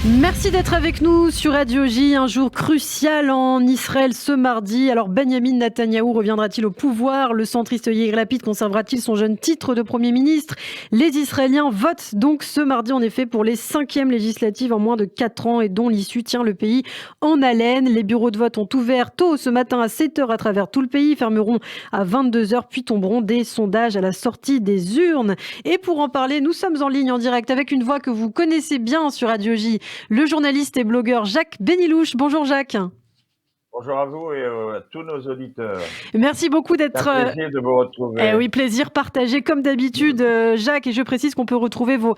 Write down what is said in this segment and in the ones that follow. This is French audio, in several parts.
Merci d'être avec nous sur Radio J, un jour crucial en Israël ce mardi. Alors Benyamin Netanyahou reviendra-t-il au pouvoir? Le centriste Yair Lapid conservera-t-il son jeune titre de Premier ministre? Les Israéliens votent donc ce mardi en effet pour les 5e législatives en moins de 4 ans et dont l'issue tient le pays en haleine. Les bureaux de vote ont ouvert tôt ce matin à 7h à travers tout le pays, fermeront à 22h puis tomberont des sondages à la sortie des urnes. Et pour en parler, nous sommes en ligne en direct avec une voix que vous connaissez bien sur Radio J. Le journaliste et blogueur Jacques Benilouche. Bonjour Jacques. Bonjour à vous et à tous nos auditeurs. Merci beaucoup d'être... C'est un plaisir de vous retrouver. Oui, plaisir partagé comme d'habitude, Jacques. Et je précise qu'on peut retrouver vos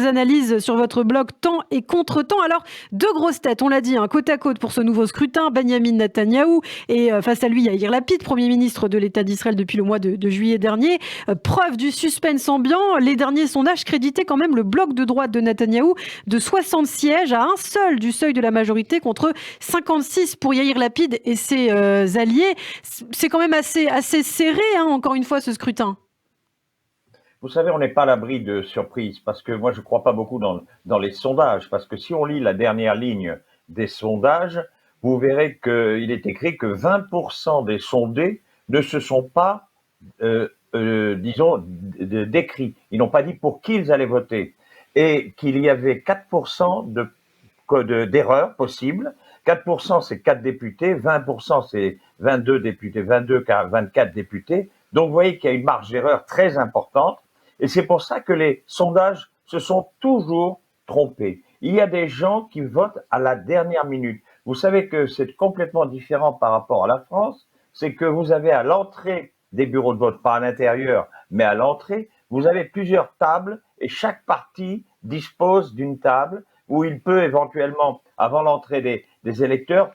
analyses sur votre blog Temps et Contre-temps. Alors, deux grosses têtes, on l'a dit, côte à côte pour ce nouveau scrutin. Benyamin Netanyahou et face à lui, Yair Lapid, Premier ministre de l'État d'Israël depuis le mois de juillet dernier. Preuve du suspense ambiant, les derniers sondages créditaient quand même le bloc de droite de Netanyahou de 60 sièges à un seul du seuil de la majorité contre 56 pour Yair Lapid et ses alliés. C'est quand même assez serré, encore une fois, ce scrutin. Vous savez, on n'est pas à l'abri de surprises, parce que moi, je ne crois pas beaucoup dans les sondages, parce que si on lit la dernière ligne des sondages, vous verrez qu'il est écrit que 20% des sondés ne se sont pas, disons, décrits. Ils n'ont pas dit pour qui ils allaient voter. Et qu'il y avait 4% d'erreurs possibles. 4%, c'est 4 députés, 20%, c'est 22 députés, 24 députés. Donc, vous voyez qu'il y a une marge d'erreur très importante. Et c'est pour ça que les sondages se sont toujours trompés. Il y a des gens qui votent à la dernière minute. Vous savez que c'est complètement différent par rapport à la France. C'est que vous avez à l'entrée des bureaux de vote, pas à l'intérieur, mais à l'entrée, vous avez plusieurs tables et chaque parti dispose d'une table où il peut éventuellement, avant l'entrée des électeurs,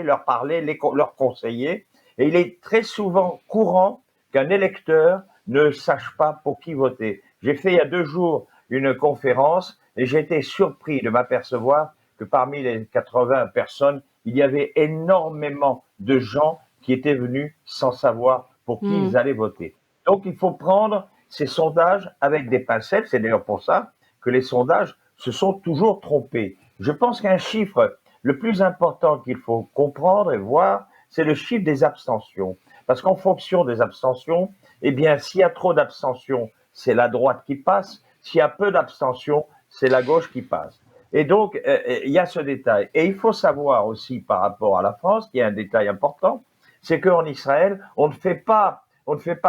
leur parler, leur conseiller. Et il est très souvent courant qu'un électeur ne sache pas pour qui voter. J'ai fait il y a 2 jours une conférence et j'ai été surpris de m'apercevoir que parmi les 80 personnes, il y avait énormément de gens qui étaient venus sans savoir pour qui ils allaient voter. Donc il faut prendre ces sondages avec des pincettes. C'est d'ailleurs pour ça que les sondages se sont toujours trompés. Je pense qu'un chiffre le plus important qu'il faut comprendre et voir, c'est le chiffre des abstentions. Parce qu'en fonction des abstentions, eh bien, s'il y a trop d'abstentions, c'est la droite qui passe. S'il y a peu d'abstentions, c'est la gauche qui passe. Et donc, il y a ce détail. Et il faut savoir aussi par rapport à la France, qu'il y a un détail important, c'est qu'en Israël, on ne fait pas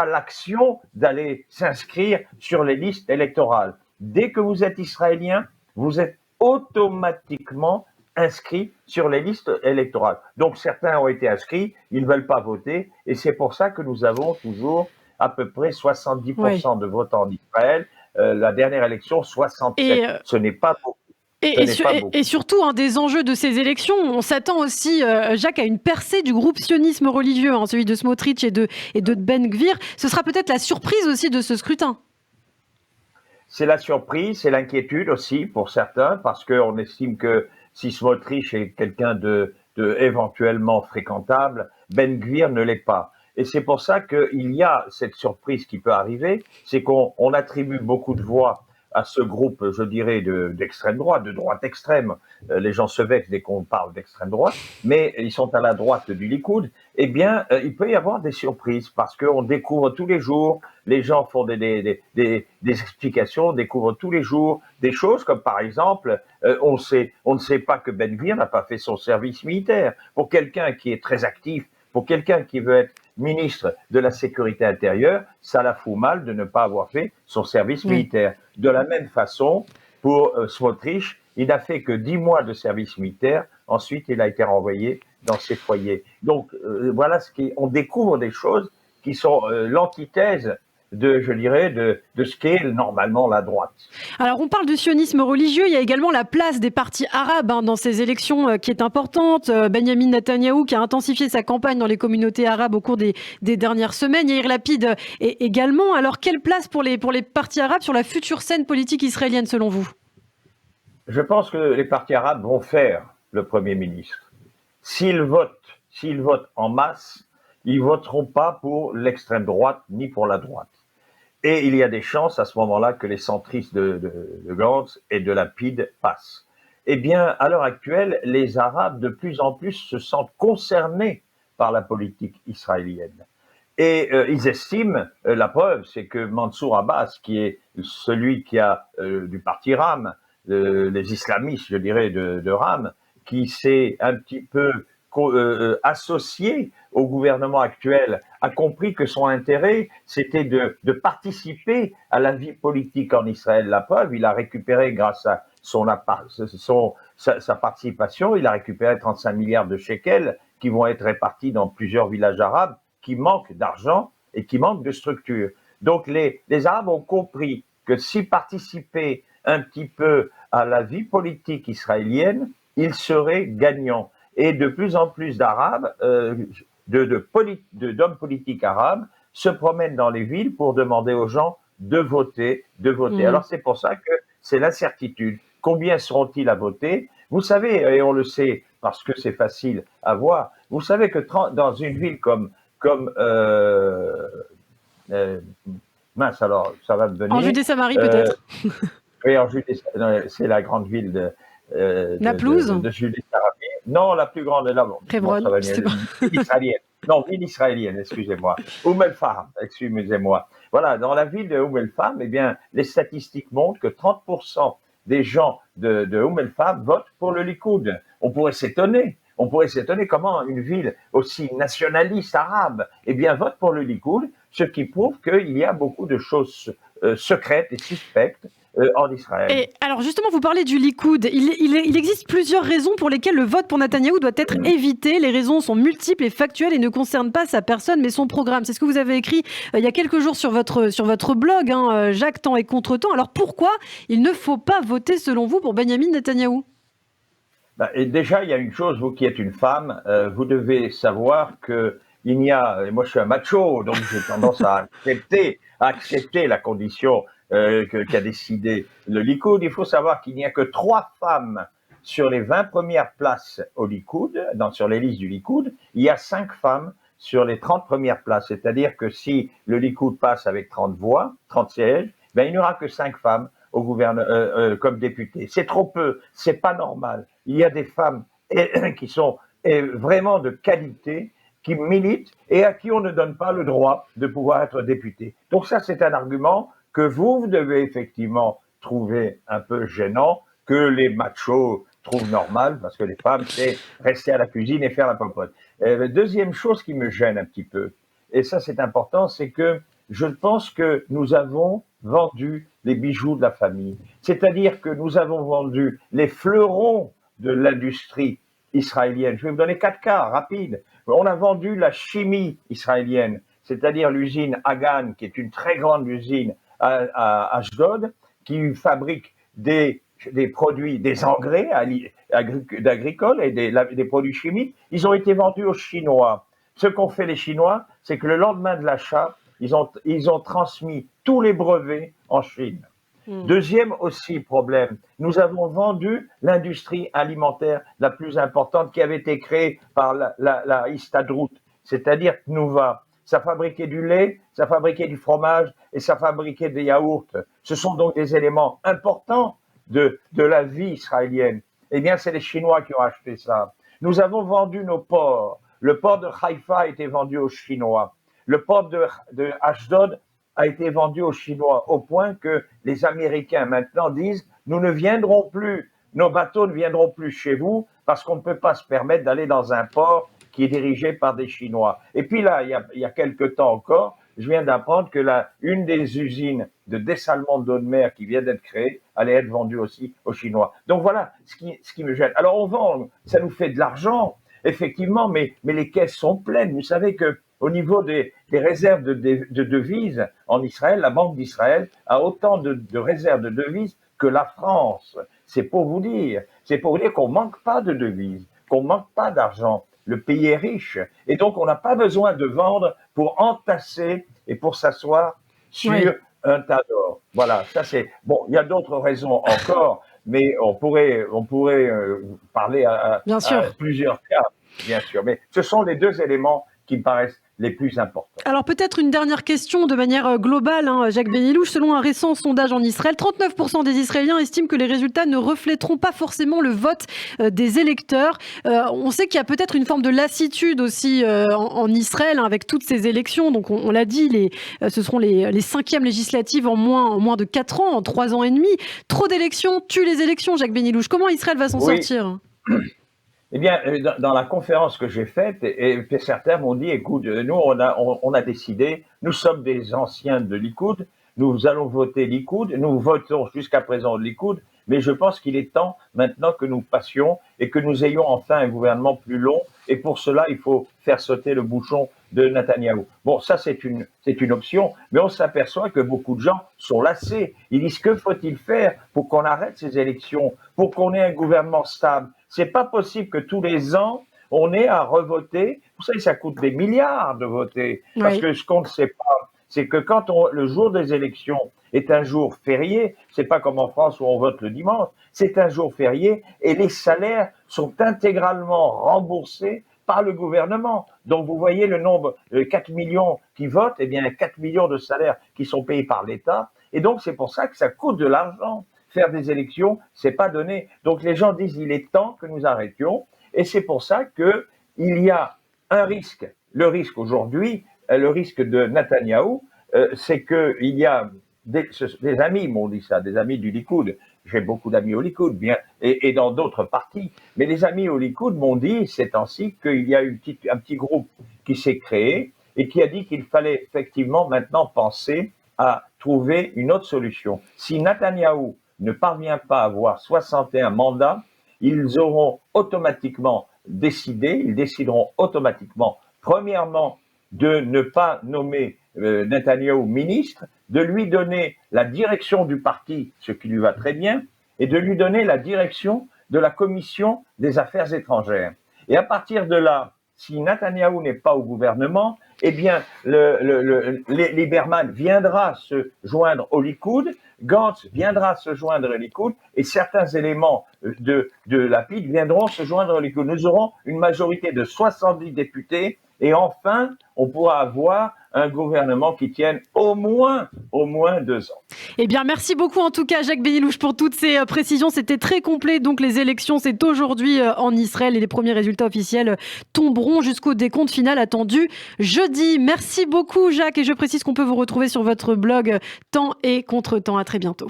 l'action d'aller s'inscrire sur les listes électorales. Dès que vous êtes israélien, vous êtes automatiquement inscrits sur les listes électorales. Donc certains ont été inscrits, ils ne veulent pas voter, et c'est pour ça que nous avons toujours à peu près 70% de votants en Israël. La dernière élection, 67. Ce n'est pas beaucoup. Et surtout, un des enjeux de ces élections, on s'attend aussi, Jacques, à une percée du groupe sionisme religieux, celui de Smotrich et de Ben Gvir. Ce sera peut-être la surprise aussi de ce scrutin. C'est la surprise, c'est l'inquiétude aussi pour certains, parce qu'on estime que si Smotrich est quelqu'un de éventuellement fréquentable, Ben Gvir ne l'est pas. Et c'est pour ça qu'il y a cette surprise qui peut arriver, c'est qu'on attribue beaucoup de voix à ce groupe, je dirais, d'extrême droite, de droite extrême. Les gens se vexent dès qu'on parle d'extrême droite, mais ils sont à la droite du Likoud. Eh bien, il peut y avoir des surprises parce qu'on découvre tous les jours, les gens font des explications, découvrent tous les jours des choses, comme par exemple, on ne sait pas que Ben Gvir n'a pas fait son service militaire. Pour quelqu'un qui est très actif, pour quelqu'un qui veut être ministre de la Sécurité intérieure, ça la fout mal de ne pas avoir fait son service militaire. De la même façon, pour Smotrich, il n'a fait que 10 mois de service militaire. Ensuite, il a été renvoyé dans ses foyers. Donc, voilà on découvre des choses qui sont l'antithèse je dirais, de ce qu'est normalement la droite. Alors, on parle de sionisme religieux. Il y a également la place des partis arabes dans ces élections qui est importante. Benyamin Netanyahou qui a intensifié sa campagne dans les communautés arabes au cours des dernières semaines. Yair Lapid également. Alors, quelle place pour les partis arabes sur la future scène politique israélienne selon vous? Je pense que les partis arabes vont faire le Premier ministre. S'ils votent en masse, ils voteront pas pour l'extrême droite ni pour la droite. Et il y a des chances à ce moment-là que les centristes de Gantz et de Lapid passent. eh bien, à l'heure actuelle, les Arabes de plus en plus se sentent concernés par la politique israélienne. Et ils estiment, la preuve, c'est que Mansour Abbas, qui est celui qui a du parti RAM, les islamistes, je dirais, de RAM, qui s'est un petit peu associé au gouvernement actuel, a compris que son intérêt, c'était de participer à la vie politique en Israël. La preuve, il a récupéré, grâce à sa participation, il a récupéré 35 milliards de shekels qui vont être répartis dans plusieurs villages arabes qui manquent d'argent et qui manquent de structure. Donc les Arabes ont compris que s'ils participaient un petit peu à la vie politique israélienne, ils seraient gagnants. Et de plus en plus d'Arabes, d'hommes politiques arabes, se promènent dans les villes pour demander aux gens de voter, de voter. Alors c'est pour ça que c'est l'incertitude. Combien seront-ils à voter? Vous savez, et on le sait parce que c'est facile à voir, vous savez que dans une ville comme mince, alors ça va me venir. En Judée-Samarie peut-être. Oui, en Judée, c'est la grande ville de Naplouse de Judée-Samarie. Non, la plus grande est là. Hebron, bon, ville israélienne. Non, ville israélienne, excusez-moi. El-Fahm, excusez-moi. Voilà, dans la ville de El-Fahm, eh bien, les statistiques montrent que 30% des gens de El-Fahm votent pour le Likoud. On pourrait s'étonner comment une ville aussi nationaliste arabe, eh bien, vote pour le Likoud, ce qui prouve qu'il y a beaucoup de choses secrètes et suspectes en Israël. Et alors justement, vous parlez du Likoud. Il existe plusieurs raisons pour lesquelles le vote pour Netanyahou doit être évité. Les raisons sont multiples et factuelles et ne concernent pas sa personne mais son programme. C'est ce que vous avez écrit il y a quelques jours sur votre blog, hein, Jacques Temps et Contretemps. Alors pourquoi il ne faut pas voter selon vous pour Benyamin Netanyahou? Et déjà, il y a une chose, vous qui êtes une femme, vous devez savoir que il y a, et moi je suis un macho, donc j'ai tendance à accepter la condition qu'a décidé le Likoud. Il faut savoir qu'il n'y a que 3 femmes sur les 20 premières places au Likoud, sur les listes du Likoud. Il y a 5 femmes sur les 30 premières places. C'est-à-dire que si le Likoud passe avec 30 voix, 30 sièges, ben, il n'y aura que 5 femmes au gouvernement comme députées. C'est trop peu, c'est pas normal. Il y a des femmes qui sont vraiment de qualité, qui militent et à qui on ne donne pas le droit de pouvoir être député. Donc ça, c'est un argument que vous devez effectivement trouver un peu gênant, que les machos trouvent normal, parce que les femmes, c'est rester à la cuisine et faire la popote. Deuxième chose qui me gêne un petit peu, et ça c'est important, c'est que je pense que nous avons vendu les bijoux de la famille. C'est-à-dire que nous avons vendu les fleurons de l'industrie israélienne. Je vais vous donner 4 cas rapides. On a vendu la chimie israélienne, c'est-à-dire l'usine Hagan, qui est une très grande usine à Ashdod, qui fabrique des produits, des engrais agricoles et des produits chimiques. Ils ont été vendus aux Chinois. Ce qu'ont fait les Chinois, c'est que le lendemain de l'achat, ils ont transmis tous les brevets en Chine. Deuxième aussi problème, nous avons vendu l'industrie alimentaire la plus importante qui avait été créée par la Histadrout, c'est-à-dire Tnuva. Ça fabriquait du lait, ça fabriquait du fromage et ça fabriquait des yaourts. Ce sont donc des éléments importants de la vie israélienne. Eh bien, c'est les Chinois qui ont acheté ça. Nous avons vendu nos ports. Le port de Haïfa a été vendu aux Chinois. Le port de Ashdod a été vendu aux Chinois, au point que les Américains maintenant disent « Nous ne viendrons plus, nos bateaux ne viendront plus chez vous parce qu'on ne peut pas se permettre d'aller dans un port qui est dirigé par des Chinois. » Et puis là, il y a quelque temps encore, je viens d'apprendre que une des usines de dessalement d'eau de mer qui vient d'être créée allait être vendue aussi aux Chinois. Donc voilà ce qui me gêne. Alors on vend, ça nous fait de l'argent, effectivement, mais les caisses sont pleines. Vous savez que au niveau des réserves de devises en Israël, la Banque d'Israël a autant de réserves de devises que la France. C'est pour vous dire qu'on manque pas de devises, qu'on manque pas d'argent. Le pays est riche. Et donc, on n'a pas besoin de vendre pour entasser et pour s'asseoir sur un tas d'or. Voilà, ça c'est... Bon, il y a d'autres raisons encore, mais on pourrait parler à plusieurs cas, bien sûr. Mais ce sont les 2 éléments qui me paraissent les plus importants. Alors peut-être une dernière question de manière globale, Jacques Benyelouche. Selon un récent sondage en Israël, 39% des Israéliens estiment que les résultats ne reflèteront pas forcément le vote des électeurs. On sait qu'il y a peut-être une forme de lassitude aussi en Israël avec toutes ces élections. Donc on l'a dit, ce seront les 5e législatives en moins de 4 ans, en 3 ans et demi. Trop d'élections tue les élections, Jacques Benyelouche. Comment Israël va s'en sortir ? Eh bien, dans la conférence que j'ai faite, et certains m'ont dit, écoute, nous, on a décidé, nous sommes des anciens de Likoud, nous allons voter Likoud, nous votons jusqu'à présent Likoud, mais je pense qu'il est temps maintenant que nous passions et que nous ayons enfin un gouvernement plus long, et pour cela, il faut faire sauter le bouchon de Netanyahou. Bon, ça, c'est une option, mais on s'aperçoit que beaucoup de gens sont lassés. Ils disent, que faut-il faire pour qu'on arrête ces élections, pour qu'on ait un gouvernement stable? C'est pas possible que tous les ans, on ait à revoter. Vous savez, ça coûte des milliards de voter. Parce que ce qu'on ne sait pas, c'est que quand le jour des élections est un jour férié, c'est pas comme en France où on vote le dimanche, c'est un jour férié et les salaires sont intégralement remboursés par le gouvernement. Donc vous voyez le nombre, 4 millions qui votent, eh bien 4 millions de salaires qui sont payés par l'État. Et donc c'est pour ça que ça coûte de l'argent. Faire des élections, c'est pas donné. Donc les gens disent il est temps que nous arrêtions, et c'est pour ça que il y a un risque. Le risque aujourd'hui, le risque de Netanyahou, c'est que il y a des amis m'ont dit ça, des amis du Likoud. J'ai beaucoup d'amis au Likoud, bien, et dans d'autres partis. Mais les amis au Likoud m'ont dit ces temps-ci qu'il y a un petit groupe qui s'est créé et qui a dit qu'il fallait effectivement maintenant penser à trouver une autre solution. Si Netanyahou ne parvient pas à avoir 61 mandats, ils auront automatiquement décidé, ils décideront automatiquement, premièrement, de ne pas nommer Netanyahou ministre, de lui donner la direction du parti, ce qui lui va très bien, et de lui donner la direction de la commission des affaires étrangères. Et à partir de là, si Netanyahou n'est pas au gouvernement, eh bien, Lieberman viendra se joindre au Likoud, Gantz viendra se joindre au Likoud, et certains éléments de Lapid viendront se joindre au Likoud. Nous aurons une majorité de 70 députés, et enfin, on pourra avoir un gouvernement qui tienne au moins 2 ans. Eh bien, merci beaucoup en tout cas, Jacques Benyelouche, pour toutes ces précisions. C'était très complet. Donc, les élections, c'est aujourd'hui en Israël et les premiers résultats officiels tomberont jusqu'au décompte final attendu jeudi. Merci beaucoup, Jacques. Et je précise qu'on peut vous retrouver sur votre blog Temps et Contre-temps. À très bientôt.